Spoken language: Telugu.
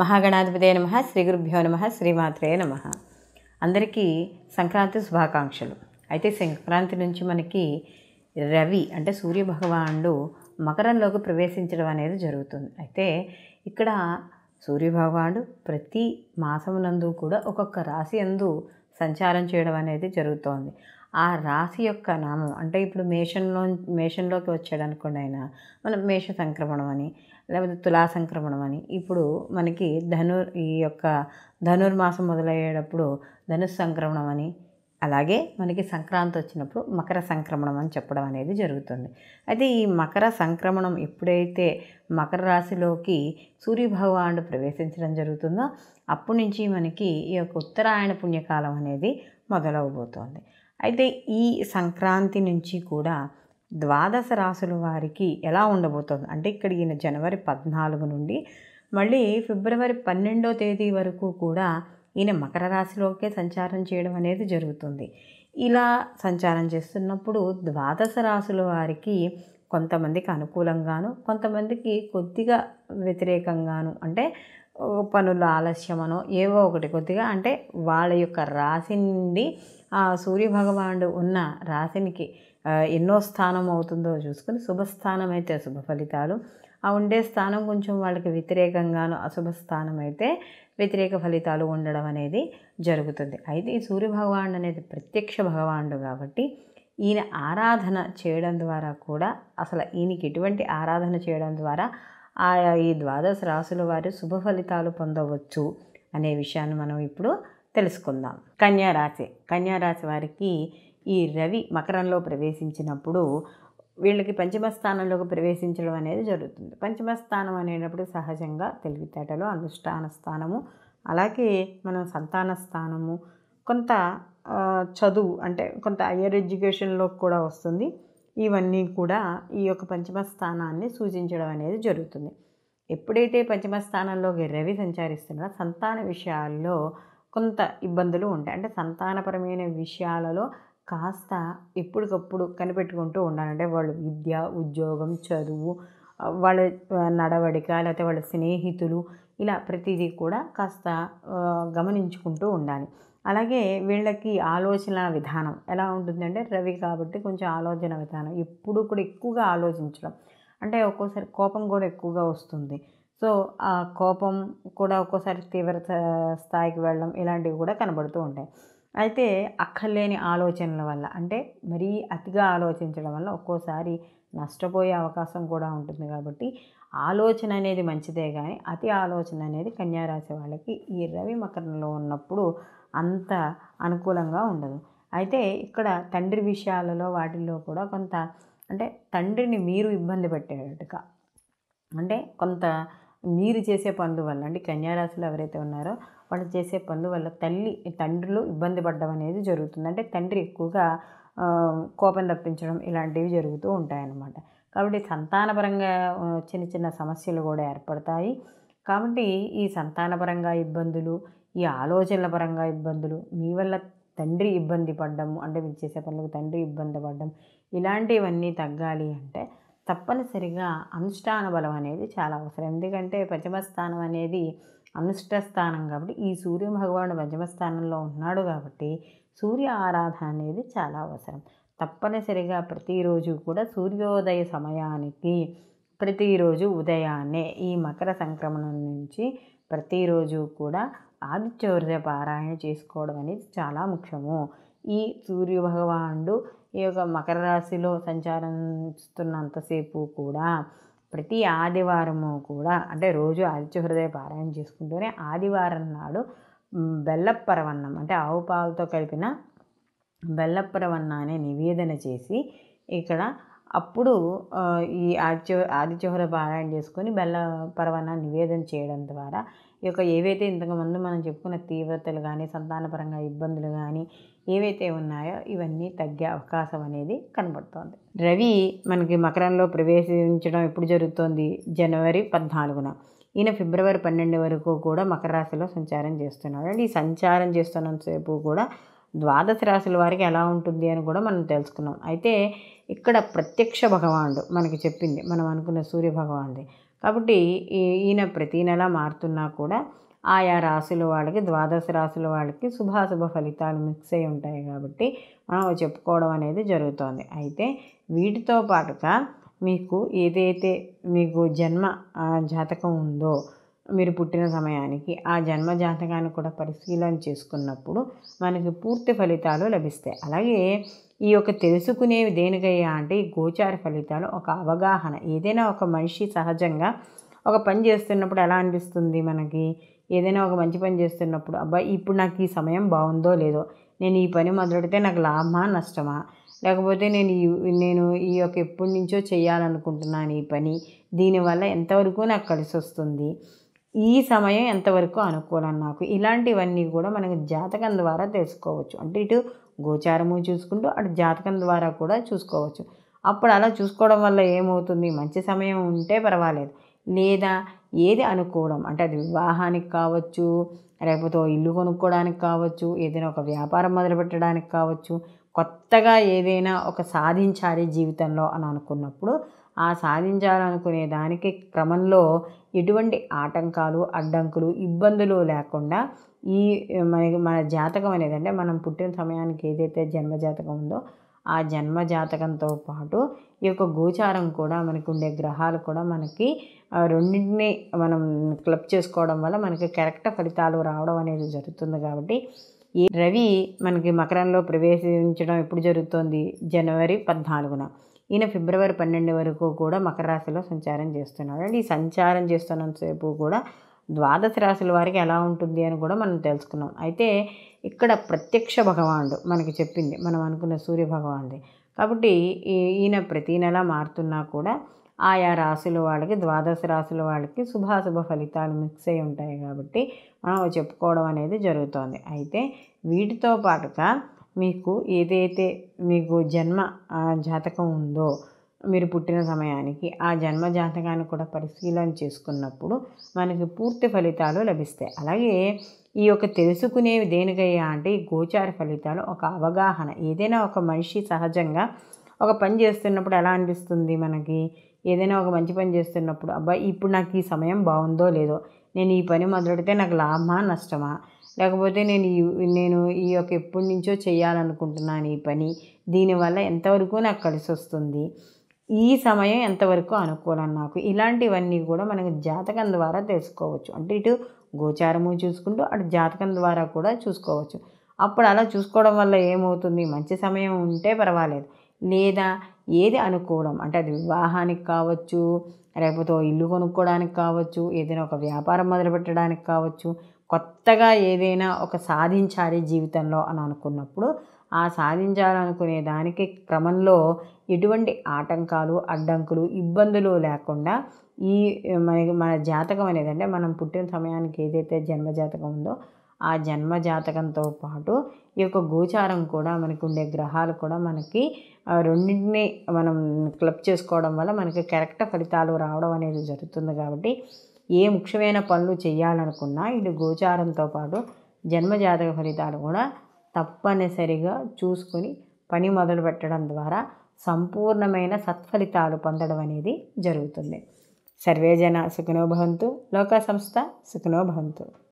మహాగణాధిపతే నమః, శ్రీ గురుభ్యో నమః, శ్రీమాత్రే నమః. అందరికీ సంక్రాంతి శుభాకాంక్షలు. అయితే సంక్రాంతి నుంచి మనకి రవి అంటే సూర్యభగవానుడు మకరంలోకి ప్రవేశించడం అనేది జరుగుతుంది. అయితే ఇక్కడ సూర్యభగవానుడు ప్రతి మాసమునందు కూడా ఒక్కొక్క రాశి యందు సంచారం చేయడం అనేది జరుగుతోంది. ఆ రాశి యొక్క నామం అంటే ఇప్పుడు మేషంలోకి వచ్చాడు అనుకోండి, ఆయన మనం మేష సంక్రమణం అని, లేకపోతే తులా సంక్రమణం అని. ఇప్పుడు మనకి ఈ యొక్క ధనుర్మాసం మొదలయ్యేటప్పుడు ధనుస్ సంక్రమణం అని, అలాగే మనకి సంక్రాంతి వచ్చినప్పుడు మకర సంక్రమణం అని చెప్పడం అనేది జరుగుతుంది. అయితే ఈ మకర సంక్రమణం ఎప్పుడైతే మకర రాశిలోకి సూర్యభగవానుడు ప్రవేశించడం జరుగుతుందో అప్పటి నుంచి మనకి ఈ యొక్క ఉత్తరాయణ పుణ్యకాలం అనేది మొదలవబోతోంది. అయితే ఈ సంక్రాంతి నుంచి కూడా ద్వాదశ రాశుల వారికి ఎలా ఉండబోతోంది అంటే, ఇక్కడ ఈయన జనవరి 14 నుండి మళ్ళీ ఫిబ్రవరి 12వ తేదీ వరకు కూడా ఈయన మకర రాశిలోకే సంచారం చేయడం అనేది జరుగుతుంది. ఇలా సంచారం చేస్తున్నప్పుడు ద్వాదశ రాశుల వారికి కొంతమందికి అనుకూలంగాను, కొంతమందికి కొద్దిగా వ్యతిరేకంగాను, అంటే పనుల ఆలస్యమనో ఏవో ఒకటి కొద్దిగా, అంటే వాళ్ళ యొక్క రాశి నుండి ఆ సూర్యభగవానుడు ఉన్న రాశినికి ఎన్నో స్థానం అవుతుందో చూసుకుని, శుభస్థానం అయితే శుభ ఫలితాలు, ఆ ఉండే స్థానం కొంచెం వాళ్ళకి వ్యతిరేకంగాను, అశుభ స్థానం అయితే వ్యతిరేక ఫలితాలు ఉండడం అనేది జరుగుతుంది. అయితే ఈ సూర్యభగవానుడు అనేది ప్రత్యక్ష భగవానుడు కాబట్టి ఈయన ఆరాధన చేయడం ద్వారా కూడా, అసలు ఈయనకి ఎటువంటి ఆరాధన చేయడం ద్వారా ఈ ద్వాదశ రాశుల వారు శుభ ఫలితాలు పొందవచ్చు అనే విషయాన్ని మనం ఇప్పుడు తెలుసుకుందాం. కన్యారాశి వారికి ఈ రవి మకరంలో ప్రవేశించినప్పుడు వీళ్ళకి పంచమ స్థానంలోకి ప్రవేశించడం అనేది జరుగుతుంది. పంచమ స్థానం అనేటప్పుడు సహజంగా తెలివితేటలు, అనుష్ఠాన స్థానము, అలాగే మనం సంతాన స్థానము, కొంత చదువు అంటే కొంత హయ్యర్ ఎడ్యుకేషన్లో కూడా వస్తుంది. ఇవన్నీ కూడా ఈ యొక్క పంచమ స్థానాన్ని సూచించడం అనేది జరుగుతుంది. ఎప్పుడైతే పంచమ స్థానంలోకి రవి సంచరిస్తున్నాడో సంతాన విషయాల్లో కొంత ఇబ్బందులు ఉంటాయి. అంటే సంతానపరమైన విషయాలలో కాస్త ఎప్పటికప్పుడు కనిపెట్టుకుంటూ ఉండాలంటే వాళ్ళు విద్య, ఉద్యోగం, చదువు, వాళ్ళ నడవడిక, లేకపోతే వాళ్ళ స్నేహితులు, ఇలా ప్రతిదీ కూడా కాస్త గమనించుకుంటూ ఉండాలి. అలాగే వీళ్ళకి ఆలోచన విధానం ఎలా ఉంటుందంటే, రవి కాబట్టి కొంచెం ఆలోచన విధానం ఎప్పుడు కూడా ఎక్కువగా ఆలోచించడం, అంటే ఒక్కోసారి కోపం కూడా ఎక్కువగా వస్తుంది. సో ఆ కోపం కూడా ఒక్కోసారి తీవ్ర స్థాయికి వెళ్ళడం, ఇలాంటివి కూడా కనబడుతూ ఉంటాయి. అయితే అక్కర్లేని ఆలోచనల వల్ల, అంటే మరీ అతిగా ఆలోచించడం వల్ల ఒక్కోసారి నష్టపోయే అవకాశం కూడా ఉంటుంది. కాబట్టి ఆలోచన అనేది మంచిదే, కానీ అతి ఆలోచన అనేది కన్యారాశి వాళ్ళకి ఈ రవి మకరంలో ఉన్నప్పుడు అంత అనుకూలంగా ఉండదు. అయితే ఇక్కడ తండ్రి విషయాలలో వాటిల్లో కూడా కొంత, అంటే తండ్రిని మీరు ఇబ్బంది పెట్టేటట్టుగా, అంటే కొంత మీరు చేసే పనుల వల్ల, అంటే కన్యారాశిలో ఎవరైతే ఉన్నారో వాళ్ళు చేసే పనుల వల్ల తండ్రులు ఇబ్బంది పడడం అనేది జరుగుతుంది. అంటే తండ్రి ఎక్కువగా కోపం తప్పించడం ఇలాంటివి జరుగుతూ ఉంటాయన్నమాట. కాబట్టి సంతానపరంగా చిన్న చిన్న సమస్యలు కూడా ఏర్పడతాయి. కాబట్టి ఈ సంతానపరంగా ఇబ్బందులు, ఈ ఆలోచనల పరంగా ఇబ్బందులు, మీ వల్ల తండ్రి ఇబ్బంది పడ్డము, అంటే మీరు చేసే పనులకు తండ్రి ఇబ్బంది పడ్డం, ఇలాంటివన్నీ తగ్గాలి అంటే తప్పనిసరిగా అనుష్ఠాన బలం అనేది చాలా అవసరం. ఎందుకంటే పంచమ స్థానం అనేది అనుష్ఠ స్థానం కాబట్టి, ఈ సూర్య భగవానుడు పంచమ స్థానంలో ఉన్నాడు కాబట్టి సూర్య ఆరాధన అనేది చాలా అవసరం. తప్పనిసరిగా ప్రతిరోజు కూడా సూర్యోదయ సమయానికి, ప్రతిరోజు ఉదయాన్నే ఈ మకర సంక్రమణం నుంచి ప్రతిరోజు కూడా ఆదిత్య హృదయ పారాయణ చేసుకోవడం అనేది చాలా ముఖ్యము. ఈ సూర్య భగవానుడు ఈ యొక్క మకర రాశిలో సంచారిస్తున్నంతసేపు కూడా ప్రతి ఆదివారము కూడా, అంటే రోజు ఆదిత్య హృదయ పారాయణ చేసుకుంటూనే ఆదివారం నాడు బెల్లప్పరవన్నం, అంటే ఆవు పాలతో కలిపిన బెల్లప్పరవన్నాన్ని నివేదన చేసి ఇక్కడ అప్పుడు ఈ ఆదిత్య హృదయ పారాయణ చేసుకొని బెల్ల పరవన్నాన్ని నివేదన చేయడం ద్వారా ఈ యొక్క ఏవైతే ఇంతకుముందు మనం చెప్పుకున్న తీవ్రతలు కానీ, సంతానపరంగా ఇబ్బందులు కానీ ఏవైతే ఉన్నాయో ఇవన్నీ తగ్గే అవకాశం అనేది కనబడుతోంది. రవి మనకి మకరంలో ప్రవేశించడం ఎప్పుడు జరుగుతోంది? జనవరి 14న. ఈయన ఫిబ్రవరి 12 వరకు కూడా మకర రాశిలో సంచారం చేస్తున్నాడు. అంటే ఈ సంచారం చేస్తున్నంతసేపు కూడా ద్వాదశ రాశుల వారికి ఎలా ఉంటుంది అని కూడా మనం తెలుసుకున్నాం. అయితే ఇక్కడ ప్రత్యక్ష భగవానుడు మనకి చెప్పింది మనం అనుకున్న సూర్య భగవానుడి, కాబట్టి ఈయన ప్రతీ నెల మారుతున్నా కూడా ఆయా రాశుల వాళ్ళకి, ద్వాదశ రాశుల వాళ్ళకి శుభాశుభ ఫలితాలు మిక్స్ అయి ఉంటాయి కాబట్టి మనం చెప్పుకోవడం అనేది జరుగుతోంది. అయితే వీటితో పాటుగా మీకు ఏదైతే మీకు జన్మ జాతకం ఉందో మీరు పుట్టిన సమయానికి ఆ జన్మ జాతకాన్ని కూడా పరిశీలన చేసుకున్నప్పుడు మనకి పూర్తి ఫలితాలు లభిస్తాయి. అలాగే ఈ యొక్క తెలుసుకునేవి దేనికయ్యా అంటే ఈ గోచార ఫలితాలు ఒక అవగాహన. ఏదైనా ఒక మనిషి సహజంగా ఒక పని చేస్తున్నప్పుడు ఎలా అనిపిస్తుంది మనకి, ఏదైనా ఒక మంచి పని చేస్తున్నప్పుడు అబ్బాయి ఇప్పుడు నాకు ఈ సమయం బాగుందో లేదో, నేను ఈ పని మొదలెడితే నాకు లాభమా నష్టమా, లేకపోతే నేను ఈ యొక్క ఎప్పటి నుంచో చేయాలనుకుంటున్నాను ఈ పని, దీనివల్ల ఎంతవరకు నాకు కలిసి వస్తుంది, ఈ సమయం ఎంతవరకు అనుకూలం నాకు, ఇలాంటివన్నీ కూడా మనకి జాతకం ద్వారా తెలుసుకోవచ్చు. అంటే ఇటు గోచారము చూసుకుంటూ అటు జాతకం ద్వారా కూడా చూసుకోవచ్చు. అప్పుడు అలా చూసుకోవడం వల్ల ఏమవుతుంది, మంచి సమయం ఉంటే పర్వాలేదు, లేదా ఏది అనుకూలం అంటే అది వివాహానికి కావచ్చు, లేకపోతే ఇల్లు కొనుక్కోవడానికి కావచ్చు, ఏదైనా ఒక వ్యాపారం మొదలుపెట్టడానికి కావచ్చు, కొత్తగా ఏదైనా ఒక సాధించాలి జీవితంలో అని అనుకున్నప్పుడు ఆ సాధించాలనుకునే దానికి క్రమంలో ఎటువంటి ఆటంకాలు, అడ్డంకులు, ఇబ్బందులు లేకుండా ఈ మన జాతకం అనేది అంటే మనం పుట్టిన సమయానికి ఏదైతే జన్మ జాతకం ఉందో ఆ జన్మ జాతకంతో పాటు ఈ యొక్క గోచారం కూడా మనకు ఉండే గ్రహాలు కూడా మనకి రెండింటిని మనం క్లబ్ చేసుకోవడం వల్ల మనకి కరెక్ట్ ఫలితాలు రావడం అనేది జరుగుతుంది. కాబట్టి ఈ రవి మనకి మకరంలో ప్రవేశించడం ఎప్పుడు జరుగుతుంది, జనవరి 14న. ఈయన ఫిబ్రవరి 12 వరకు కూడా మకర రాశిలో సంచారం చేస్తున్నాడు. అంటే ఈ సంచారం చేస్తున్నంతసేపు కూడా ద్వాదశ రాశుల వారికి ఎలా ఉంటుంది అని కూడా మనం తెలుసుకున్నాం. అయితే ఇక్కడ ప్రత్యక్ష భగవానుడు మనకి చెప్పింది మనం అనుకున్న సూర్య భగవానుడి. కాబట్టి ఈయన ప్రతీ నెల మారుతున్నా కూడా ఆయా రాశుల వాళ్ళకి, ద్వాదశ రాశుల వాళ్ళకి శుభాశుభ ఫలితాలు మిక్స్ అయి ఉంటాయి కాబట్టి మనం చెప్పుకోవడం అనేది జరుగుతోంది. అయితే వీటితో పాటుగా మీకు ఏదైతే మీకు జన్మ జాతకం ఉందో మీరు పుట్టిన సమయానికి ఆ జన్మ జాతకాన్ని కూడా పరిశీలన చేసుకున్నప్పుడు మనకి పూర్తి ఫలితాలు లభిస్తాయి. అలాగే ఈ యొక్క తెలుసుకునేవి దేనికయ్యా అంటే ఈ గోచార ఫలితాలు ఒక అవగాహన. ఏదైనా ఒక మనిషి సహజంగా ఒక పని చేస్తున్నప్పుడు ఎలా అనిపిస్తుంది మనకి, ఏదైనా ఒక మంచి పని చేస్తున్నప్పుడు అబ్బాయి ఇప్పుడు నాకు ఈ సమయం బాగుందో లేదో, నేను ఈ పని మొదలెడితే నాకు లాభమా నష్టమా, లేకపోతే నేను ఈ యొక్క ఎప్పటి నుంచో చేయాలనుకుంటున్నాను ఈ పని, దీనివల్ల ఎంతవరకు నాకు కలిసి వస్తుంది, ఈ సమయం ఎంతవరకు అనుకూలం నాకు, ఇలాంటివన్నీ కూడా మనకి జాతకం ద్వారా తెలుసుకోవచ్చు. అంటే ఇటు గోచారము చూసుకుంటూ అటు జాతకం ద్వారా కూడా చూసుకోవచ్చు. అప్పుడు అలా చూసుకోవడం వల్ల ఏమవుతుంది, మంచి సమయం ఉంటే పర్వాలేదు, లేదా ఏది అనుకూలం అంటే అది వివాహానికి కావచ్చు, లేకపోతే ఇల్లు కొనుక్కోవడానికి కావచ్చు, ఏదైనా ఒక వ్యాపారం మొదలుపెట్టడానికి కావచ్చు, కొత్తగా ఏదైనా ఒక సాధించాలి జీవితంలో అని అనుకున్నప్పుడు ఆ సాధించాలనుకునే దానికి క్రమంలో ఎటువంటి ఆటంకాలు, అడ్డంకులు, ఇబ్బందులు లేకుండా ఈ మన జాతకం అనేది అంటే మనం పుట్టిన సమయానికి ఏదైతే జన్మ జాతకం ఉందో ఆ జన్మ జాతకంతో పాటు ఈ యొక్క గోచారం కూడా మనకు ఉండే గ్రహాలు కూడా మనకి రెండింటిని మనం క్లబ్ చేసుకోవడం వల్ల మనకి కరెక్ట్ ఫలితాలు రావడం అనేది జరుగుతుంది. కాబట్టి ఏ ముఖ్యమైన పనులు చేయాలనుకున్నా ఇటు గోచారంతో పాటు జన్మజాతక ఫలితాలు కూడా తప్పనిసరిగా చూసుకొని పని మొదలు పెట్టడం ద్వారా సంపూర్ణమైన సత్ఫలితాలు పొందడం అనేది జరుగుతుంది. సర్వే జన సుఖినో భవంతు, లోకా సంస్థ సుఖినో భవంతు.